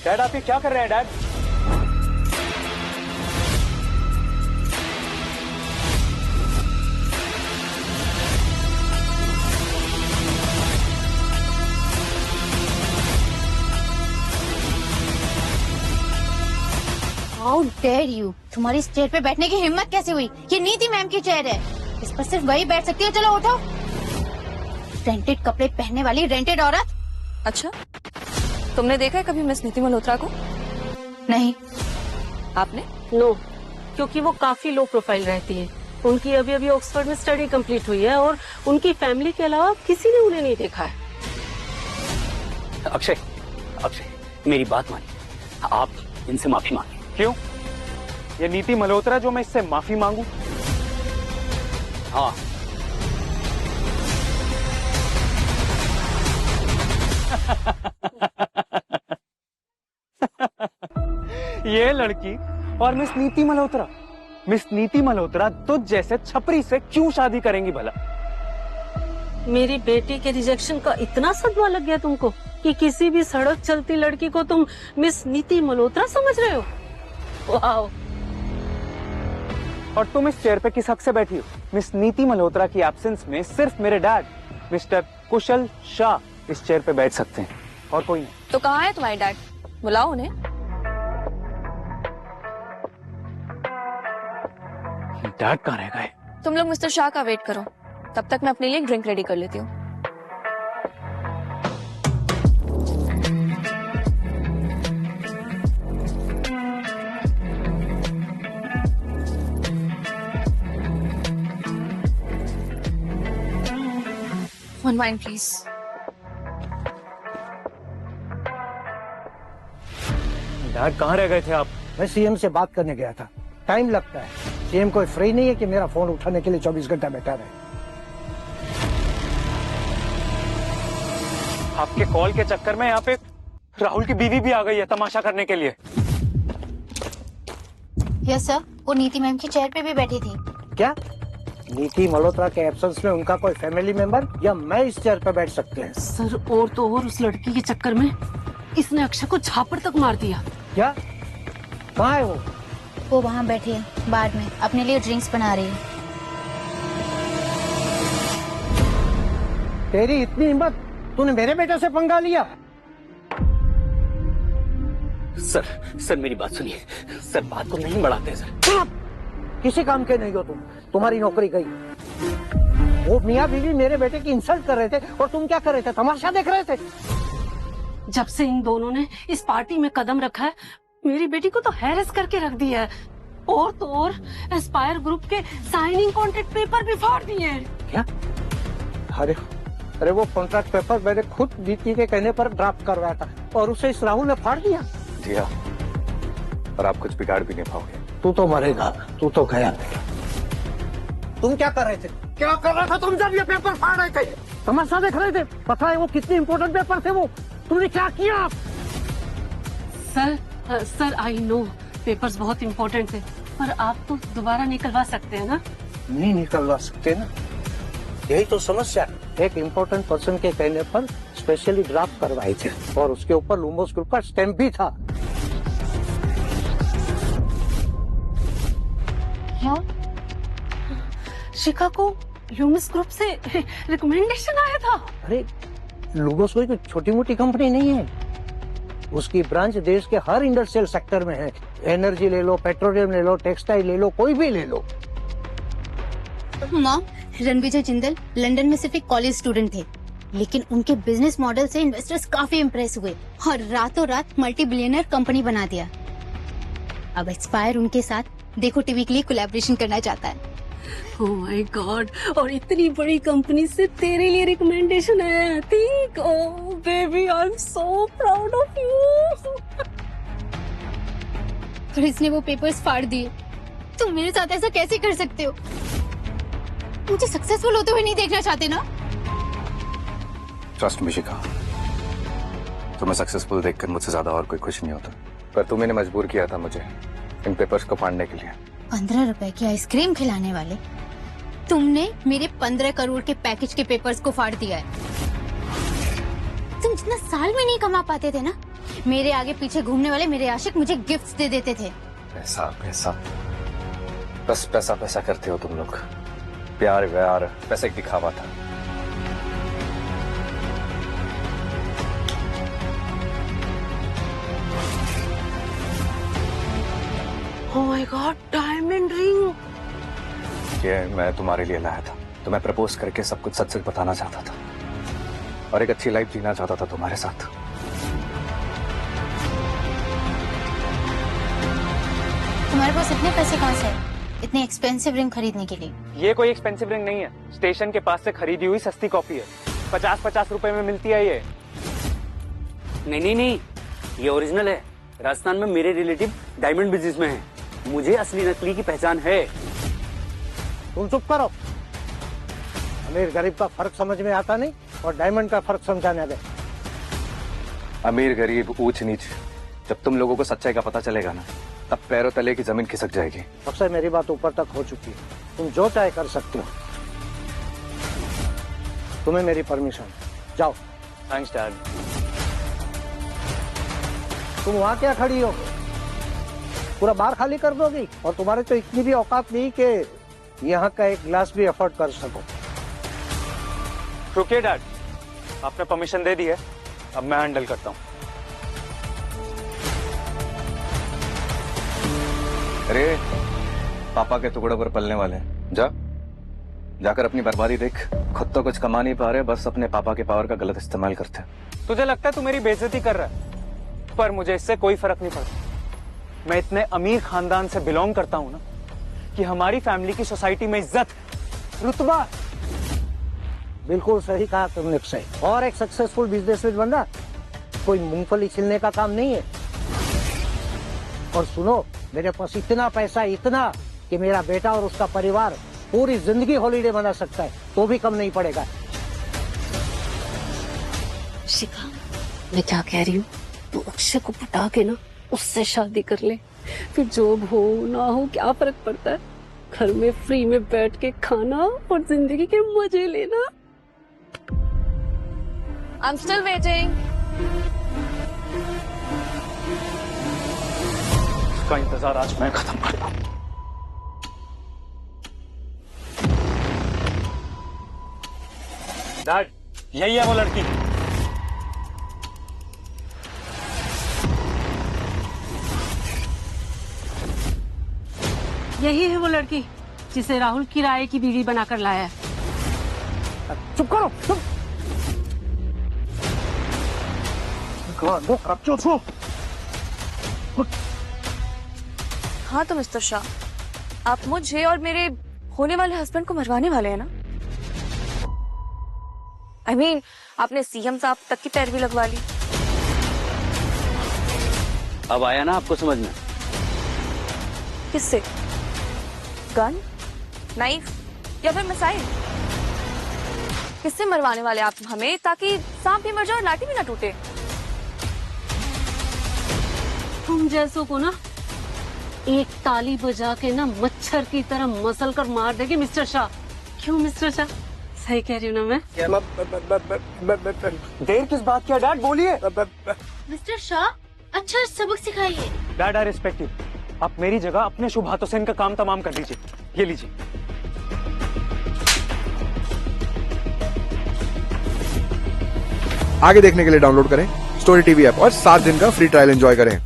Dad आप ये क्या कर रहे हैं डैड? How dare you! तुम्हारी इस चेयर पे बैठने की हिम्मत कैसे हुई? ये नीति मैम की चेयर है, इस पर सिर्फ वही बैठ सकती है। चलो उठो। रेंटेड कपड़े पहनने वाली रेंटेड औरत। अच्छा, तुमने देखा है कभी मिस नीति मल्होत्रा को? नहीं। आपने? नो, क्योंकि वो काफी लो प्रोफाइल रहती है। उनकी अभी अभी ऑक्सफोर्ड में स्टडी कंप्लीट हुई है और उनकी फैमिली के अलावा किसी ने उन्हें नहीं देखा है। अक्षय, मेरी बात मानिए, आप इनसे माफी मांगिए। क्यों? ये नीति मल्होत्रा जो मैं इससे माफी मांगू? हाँ। ये लड़की और मिस नीति मल्होत्रा तुझ जैसे छपरी से क्यों शादी करेंगी भला? मेरी बेटी के रिजेक्शन का इतना सदमा लग गया तुमको कि किसी भी सड़क चलती लड़की को तुम मिस नीति मल्होत्रा समझ रहे हो? वाओ। और तुम इस चेयर पे किस हक से बैठी हो? मिस नीति मल्होत्रा की एब्सेंस में सिर्फ मेरे डैड मिस्टर कुशल शाह इस चेयर पे बैठ सकते हैं और कोई नहीं। तो कहाँ है तुम्हारे डैड? बुलाओ उन्हें। डैड कहाँ रह गए? तुम लोग मिस्टर शाह का वेट करो, तब तक मैं अपने लिए ड्रिंक रेडी कर लेती हूँ। One wine, please. डैड कहाँ रह गए थे आप? मैं सीएम से बात करने गया था। टाइम लगता है, सीएम कोई फ्री नहीं है कि मेरा फोन उठाने के लिए 24 घंटा बैठा रहे। आपके कॉल के चक्कर में यहाँ पे राहुल की बीवी भी आ गई है तमाशा करने के लिए। यस सर, वो नीति मैम की चेयर पे भी बैठी थी। क्या नीति मल्होत्रा के एब्सेंस में उनका कोई फैमिली मेंबर या मैं इस चेयर पर बैठ सकते हैं? सर, और तो और उस लड़की के चक्कर में इसने अक्षय को झापड़ तक मार दिया। क्या? कहाँ है वो? वो वहाँ बैठी है बार में, अपने लिए ड्रिंक्स बना रही है। तेरी इतनी हिम्मत, तूने मेरे बेटे से पंगा लिया? सर मेरी बात सुनिए। सर बात को नहीं बढ़ाते सर। किसी काम के नहीं हो तुम, तुम्हारी नौकरी गई। वो मियाँ बीवी मेरे बेटे की इंसल्ट कर रहे थे और तुम क्या कर रहे थे? तमाशा देख रहे थे। जब से इन दोनों ने इस पार्टी में कदम रखा है, मेरी बेटी को तो हैरेस करके रख दिया है। और तो और एस्पायर ग्रुप के साइनिंग कॉन्ट्रैक्ट पेपर भी फाड़ दिए हैं। क्या? अरे वो कॉन्ट्रैक्ट पेपर मैंने खुद नीति के कहने पर ड्राफ्ट करवाया था और उसे इस राहुल ने फाड़ दिया। जी हाँ, और आप कुछ बिगाड़ भी नहीं पाओगे। तू तो मरेगा, तू तो गया। तुम क्या कर रहे थे? क्या कर रहे थे तुम जब ये पेपर फाड़ रहे थे? तमाशा देख रहे थे? पता है वो कितने इम्पोर्टेंट पेपर थे वो? तुमने क्या किया? सर आई नो पेपर्स बहुत इम्पोर्टेंट थे, पर आप तो दोबारा निकलवा सकते हैं ना? नहीं निकलवा सकते ना, यही तो समस्या है। एक इम्पोर्टेंट पर्सन के कहने पर स्पेशली ड्राफ्ट करवाए थे और उसके ऊपर लुम्बोस ग्रुप का स्टैम्प भी था। क्या? शिखा को लुम्बोस ग्रुप से रिकमेंडेशन आया था? अरे लुम्बोस कोई छोटी मोटी कंपनी नहीं है, उसकी ब्रांच देश के हर इंडस्ट्रियल सेक्टर में है। एनर्जी ले लो, पेट्रोलियम ले लो, टेक्सटाइल ले लो, कोई भी ले लो। मॉम, रणविजय जिंदल लंदन में सिर्फ एक कॉलेज स्टूडेंट थे, लेकिन उनके बिजनेस मॉडल से इन्वेस्टर्स काफी इम्प्रेस हुए और रातों रात मल्टी बिलियनर कंपनी बना दिया। अब एस्पायर उनके साथ देखो टीवी के लिए कोलैबोरेशन करना चाहता है। ओह माय गॉड, और इतनी बड़ी कंपनी से तेरे लिए रिकमेंडेशन है। Think, oh baby, I am so proud of you. और इसने वो पेपर्स फाड़ दिए। तुम मेरे साथ ऐसा कैसे कर सकते हो? मुझे सक्सेसफुल होते हुए नहीं देखना चाहते ना? ट्रस्ट मी शिखा, तुम्हें सक्सेसफुल देखकर मुझसे ज्यादा और कोई खुश नहीं होता, पर तुमने मजबूर किया था मुझे इन पेपर्स को फाड़ने के लिए। 15 रुपए की आइसक्रीम खिलाने वाले तुमने मेरे 15 करोड़ के पैकेज के पेपर्स को फाड़ दिया है। तुम जितना साल में नहीं कमा पाते थे ना, मेरे आगे पीछे घूमने वाले मेरे आशिक मुझे गिफ्ट्स दे देते थे। पैसा पैसा, बस पैसा पैसा करते हो तुम लोग। प्यार व्यार पैसे एक दिखावा था। Oh my God, diamond ring. ये मैं तुम्हारे लिए लाया था। तुम्हें प्रपोज करके सब कुछ सच सच बताना चाहता था और एक अच्छी लाइफ जीना चाहता था तुम्हारे साथ। तुम्हारे पास इतने पैसे कहाँ से आए इतनी एक्सपेंसिव रिंग खरीदने के लिए? ये कोई एक्सपेंसिव रिंग नहीं है, स्टेशन के पास से खरीदी हुई सस्ती कॉपी है। 50-50 रुपए में मिलती है ये। नहीं नहीं नहीं, ये ओरिजिनल है। राजस्थान में मेरे रिलेटिव डायमंड बिजनेस में है, मुझे असली नकली की पहचान है। तुम चुप करो। अमीर गरीब का फर्क समझ में आता नहीं और डायमंड का फर्क समझाने गए। अमीर गरीब ऊंच नीच, जब तुम लोगों को सच्चाई का पता चलेगा ना, तब पैरों तले की जमीन खिसक जाएगी। अब से मेरी बात ऊपर तक हो चुकी है, तुम जो चाहे कर सकते हो। तुम्हें मेरी परमिशन, जाओ। Thanks dad. तुम वहां क्या खड़ी हो? पूरा बार खाली कर दोगी? और तुम्हारे तो इतनी भी औकात नहीं कि यहाँ का एक गिलास भी अफोर्ड कर सको। रुकिए डैड, आपने परमिशन दे दी है, अब मैं हैंडल करता हूँ। अरे पापा के टुकड़ों पर पलने वाले, जाकर अपनी बर्बादी देख। खुद तो कुछ कमा नहीं पा रहे, बस अपने पापा के पावर का गलत इस्तेमाल करते हैं। तुझे लगता है तू मेरी बेइज्जती कर रहा है, पर मुझे इससे कोई फर्क नहीं पड़ता। मैं इतने अमीर खानदान से बिलोंग करता हूँ ना कि हमारी फैमिली की सोसाइटी में इज्जत, रुतबा। बिल्कुल सही कहा तुमने सही। और एक सक्सेसफुल बिजनेसमैन बनना कोई मूंगफली छिलने का काम नहीं है। और सुनो, मेरे पास इतना पैसा, इतना कि मेरा बेटा और उसका परिवार पूरी जिंदगी हॉलीडे मना सकता है, तो भी कम नहीं पड़ेगा। शिखा, मैं क्या कह रही हूँ, तू अक्षय को पटा के ना उससे शादी कर ले। फिर जॉब हो ना हो क्या फर्क पड़ता है, घर में फ्री में बैठ के खाना और जिंदगी के मजे लेना। I'm still waiting. इसका इंतजार आज मैं खत्म करता हूँ। डैड, यही है वो लड़की। यही है वो लड़की जिसे राहुल किराए की बीवी बनाकर लाया है। चुप करो, चुप। हाँ तो मिस्टर शाह, आप मुझे और मेरे होने वाले हस्बैंड को मरवाने वाले हैं ना? I mean, आपने सीएम साहब तक की पैरवी लगवा ली। अब आया ना आपको समझ में? किससे? गन, नाइफ या फिर मिसाइल? किससे मरवाने वाले आप हमें, ताकि सांप भी मर जाए और लाठी भी ना टूटे? तुम जैसों को ना एक ताली बजा के ना मच्छर की तरह मसल कर मार देगी मिस्टर शाह। क्यों मिस्टर शाह, सही कह रही हूँ ना मैं? देर किस बात की है डैड, बोलिए। मिस्टर शाह, अच्छा सबक सिखाइए। Dad, I respect you. आप मेरी जगह अपने शुभ हाथों से इनका काम तमाम कर लीजिए। ये लीजिए। आगे देखने के लिए डाउनलोड करें स्टोरी टीवी ऐप और 7 दिन का फ्री ट्रायल एंजॉय करें।